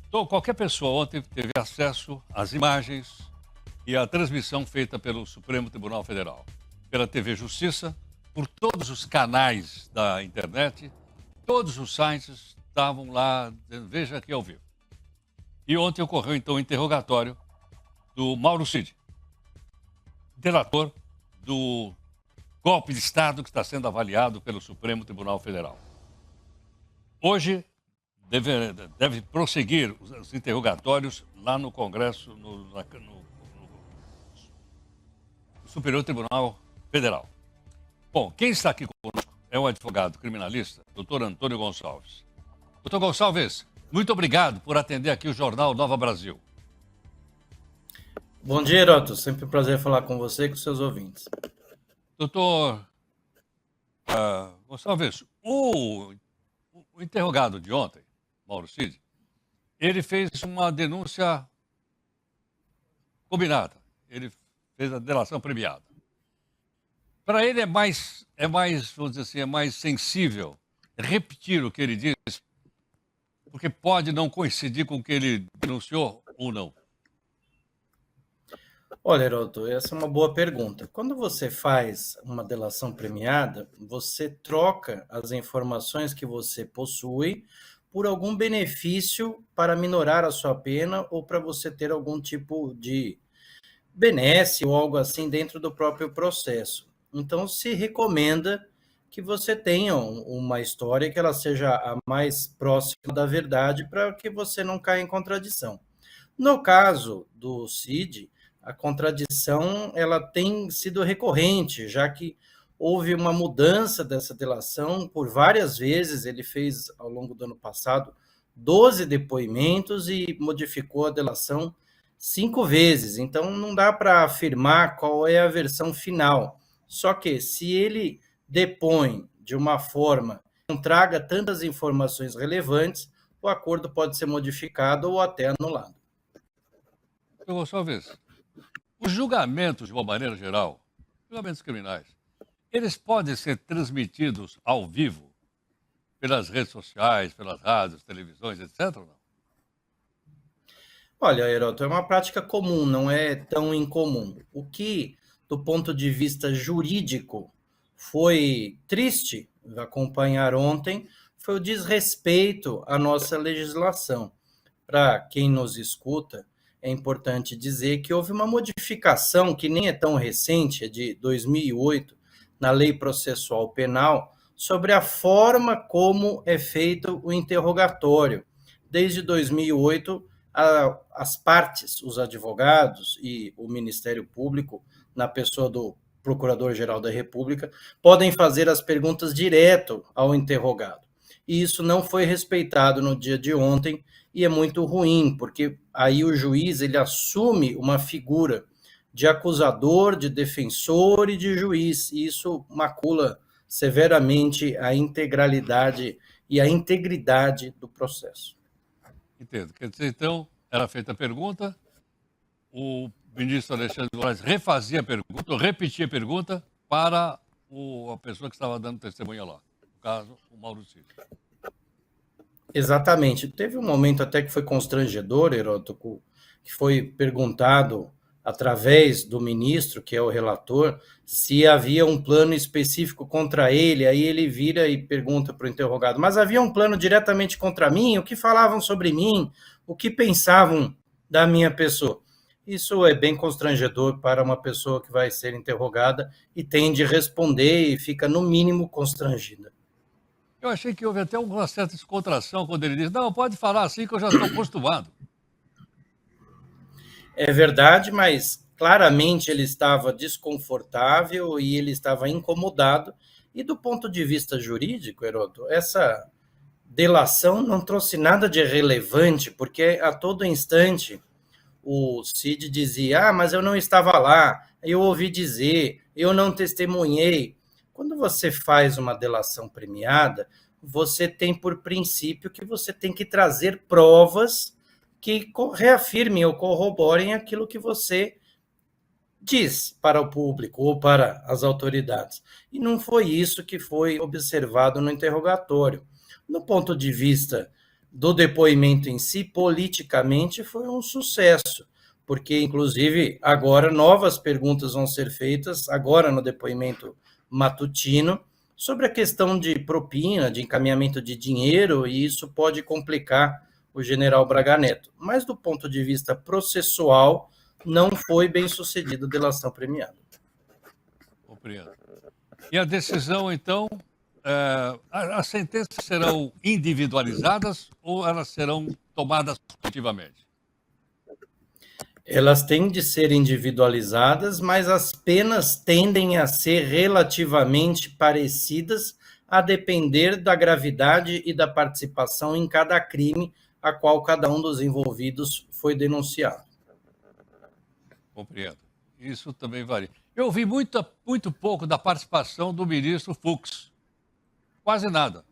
Então, qualquer pessoa ontem teve acesso às imagens e à transmissão feita pelo Supremo Tribunal Federal, pela TV Justiça, por todos os canais da internet, todos os sites estavam lá, dizendo, veja aqui ao vivo. E ontem ocorreu, então, o interrogatório do Mauro Cid, delator do golpe de Estado que está sendo avaliado pelo Supremo Tribunal Federal. Hoje deve prosseguir os interrogatórios lá no Congresso, no Superior Tribunal Federal. Bom, quem está aqui conosco é o advogado criminalista, doutor Antônio Gonçalves. Doutor Gonçalves, muito obrigado por atender aqui o Jornal Nova Brasil. Bom dia, Heroto. Sempre um prazer falar com você e com seus ouvintes. Doutor Gonçalves, o interrogado de ontem, Mauro Cid, ele fez uma denúncia combinada. Ele fez a delação premiada. Para ele é mais, vamos dizer assim, é mais sensível repetir o que ele diz, porque pode não coincidir com o que ele denunciou ou não. Olha, Heroto, essa é uma boa pergunta. Quando você faz uma delação premiada, você troca as informações que você possui por algum benefício para minorar a sua pena ou para você ter algum tipo de benesse ou algo assim dentro do próprio processo. Então, se recomenda que você tenha uma história que ela seja a mais próxima da verdade para que você não caia em contradição. No caso do Cid, a contradição ela tem sido recorrente, já que houve uma mudança dessa delação por várias vezes. Ele fez, ao longo do ano passado, 12 depoimentos e modificou a delação 5 vezes. Então, não dá para afirmar qual é a versão final. Só que, se ele depõe de uma forma que não traga tantas informações relevantes, o acordo pode ser modificado ou até anulado. Doutor Gonçalves, os julgamentos, de uma maneira geral, julgamentos criminais, eles podem ser transmitidos ao vivo pelas redes sociais, pelas rádios, televisões, etc. Ou não? Olha, Heroto, é uma prática comum, não é tão incomum. O que, do ponto de vista jurídico, foi triste acompanhar ontem foi o desrespeito à nossa legislação. Para quem nos escuta, é importante dizer que houve uma modificação que nem é tão recente, é de 2008, na Lei Processual Penal, sobre a forma como é feito o interrogatório. Desde 2008, as partes, os advogados e o Ministério Público, na pessoa do Procurador-Geral da República, podem fazer as perguntas direto ao interrogado. E isso não foi respeitado no dia de ontem, e é muito ruim, porque aí o juiz ele assume uma figura de acusador, de defensor e de juiz, e isso macula severamente a integralidade e a integridade do processo. Entendo. Quer dizer, então, era feita a pergunta, o ministro Alexandre de Moraes refazia a pergunta, ou repetia a pergunta para a pessoa que estava dando testemunha lá. No caso, o Mauro Cid. Exatamente. Teve um momento até que foi constrangedor, Heródoto, que foi perguntado através do ministro, que é o relator, se havia um plano específico contra ele. Aí ele vira e pergunta para o interrogado, mas havia um plano diretamente contra mim? O que falavam sobre mim? O que pensavam da minha pessoa? Isso é bem constrangedor para uma pessoa que vai ser interrogada e tem de responder e fica, no mínimo, constrangida. Eu achei que houve até uma certa descontração quando ele disse, não, pode falar assim que eu já estou acostumado. É verdade, mas claramente ele estava desconfortável e ele estava incomodado. E do ponto de vista jurídico, Heroto, essa delação não trouxe nada de relevante, porque a todo instante o Cid dizia, mas eu não estava lá, eu ouvi dizer, eu não testemunhei. Quando você faz uma delação premiada, você tem por princípio que você tem que trazer provas que reafirmem ou corroborem aquilo que você diz para o público ou para as autoridades. E não foi isso que foi observado no interrogatório. No ponto de vista do depoimento em si, politicamente, foi um sucesso, porque, inclusive, agora novas perguntas vão ser feitas, agora no depoimento matutino, sobre a questão de propina, de encaminhamento de dinheiro, e isso pode complicar o general Braga Neto. Mas, do ponto de vista processual, não foi bem sucedida a delação premiada. Compreendo. E a decisão, então, as sentenças serão individualizadas ou elas serão tomadas coletivamente? Elas têm de ser individualizadas, mas as penas tendem a ser relativamente parecidas, a depender da gravidade e da participação em cada crime a qual cada um dos envolvidos foi denunciado. Compreendo. Isso também varia. Eu ouvi muito pouco da participação do ministro Fux. Quase nada.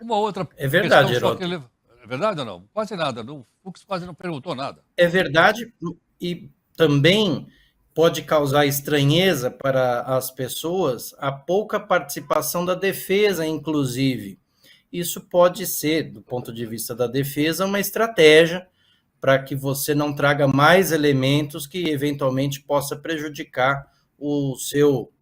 Uma outra É verdade, questão só que Heródoto. ele... É verdade ou não? Quase nada. O Fux quase não perguntou nada. É verdade, e também pode causar estranheza para as pessoas a pouca participação da defesa, inclusive. Isso pode ser, do ponto de vista da defesa, uma estratégia para que você não traga mais elementos que eventualmente possa prejudicar o seu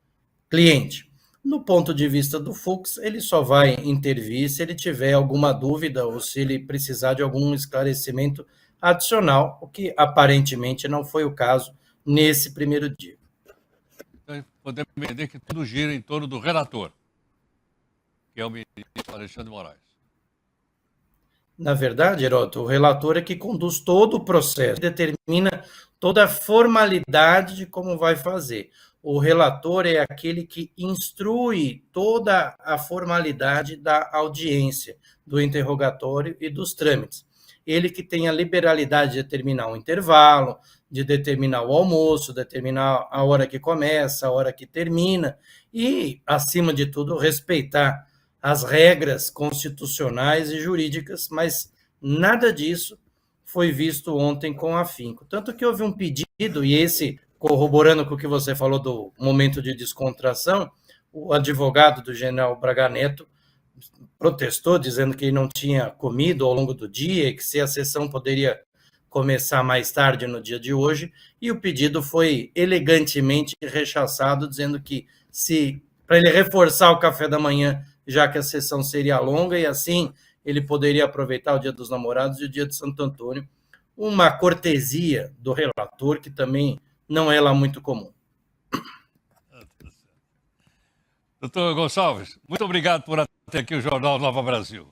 cliente. No ponto de vista do Fux, ele só vai intervir se ele tiver alguma dúvida ou se ele precisar de algum esclarecimento adicional, o que aparentemente não foi o caso nesse primeiro dia. Então, podemos entender que tudo gira em torno do relator, que é o ministro Alexandre de Moraes. Na verdade, Heródoto, o relator é que conduz todo o processo, determina toda a formalidade de como vai fazer. O relator é aquele que instrui toda a formalidade da audiência, do interrogatório e dos trâmites. Ele que tem a liberalidade de determinar o intervalo, de determinar o almoço, determinar a hora que começa, a hora que termina, e, acima de tudo, respeitar as regras constitucionais e jurídicas, mas nada disso foi visto ontem com afinco. Tanto que houve um pedido, e esse, corroborando com o que você falou do momento de descontração, o advogado do general Braga Neto protestou, dizendo que ele não tinha comido ao longo do dia, e que se a sessão poderia começar mais tarde no dia de hoje, e o pedido foi elegantemente rechaçado, dizendo que se para ele reforçar o café da manhã, já que a sessão seria longa, e assim ele poderia aproveitar o Dia dos Namorados e o Dia de Santo Antônio, uma cortesia do relator que também não é lá muito comum. Doutor Gonçalves, muito obrigado por ter aqui o Jornal Nova Brasil.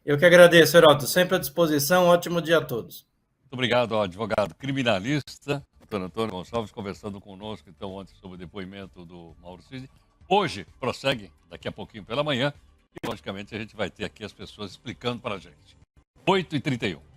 Eu que agradeço, Heródoto. Sempre à disposição. Ótimo dia a todos. Muito obrigado ao advogado criminalista, doutor Antônio Gonçalves, conversando conosco então ontem sobre o depoimento do Mauro Cid. Hoje prossegue, daqui a pouquinho pela manhã, e logicamente a gente vai ter aqui as pessoas explicando para a gente. 8h31.